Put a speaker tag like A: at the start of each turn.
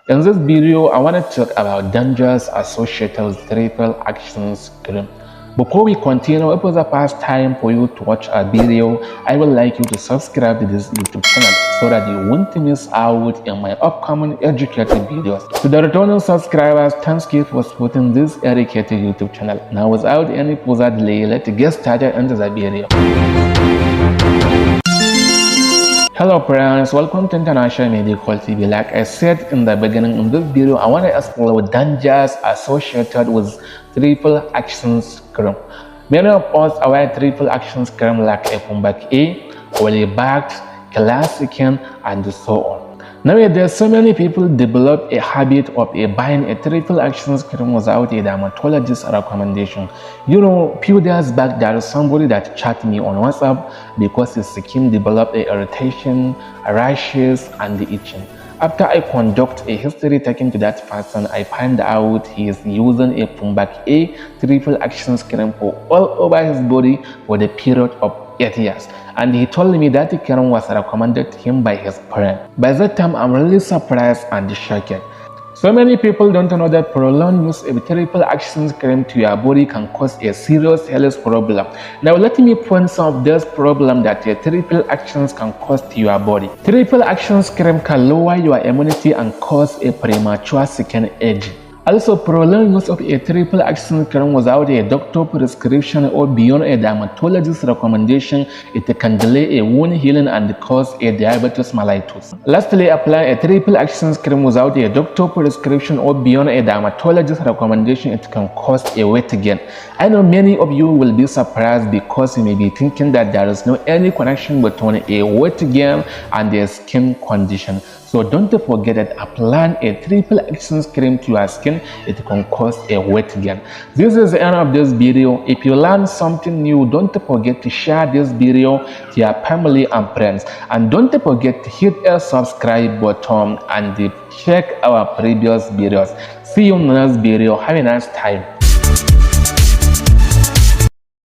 A: In this video, I want to talk about dangers associated with triple action screen. Before we continue, if it's the first time for you to watch a video, I would like you to subscribe to this YouTube channel so that you won't miss out in my upcoming educative videos. To the returning subscribers, thank you for supporting this educative YouTube channel. Now, without any further delay, let's get started into the video. Hello friends, welcome to International Medical TV. Like I said in the beginning in this video, I want to explore dangers associated with triple action screen. Many of us aware triple action screen like a comeback A, early backed, classic, and so on. Nowadays, so many people develop a habit of buying a triple action screen without a dermatologist's recommendation. You know, few days back, there is somebody that chatted me on WhatsApp because his skin developed a irritation, rashes, and itching. After I conduct a history taken to that person, I find out he is using a Pumbak A triple action cream for all over his body for the period of 8 years, and he told me that the cream was recommended to him by his parent. By that time, I'm really surprised and shocked. So many people don't know that prolonged use of triple action cream to your body can cause a serious health problem. Now let me point some of those problems that a triple actions can cause to your body. Triple action cream can lower your immunity and cause a premature skin aging. Also, prolonged use of a triple action cream without a doctor prescription or beyond a dermatologist's recommendation, it can delay a wound healing and cause a diabetes mellitus. Lastly, apply a triple action cream without a doctor prescription or beyond a dermatologist's recommendation, it can cause a weight gain. I know many of you will be surprised because you may be thinking that there is no any connection between a weight gain and a skin condition. So don't forget that applying a triple action cream to your skin, it can cause a weight gain. This is the end of this video. If you learned something new, don't forget to share this video to your family and friends. And don't forget to hit a subscribe button and check our previous videos. See you in the next video. Have a nice time.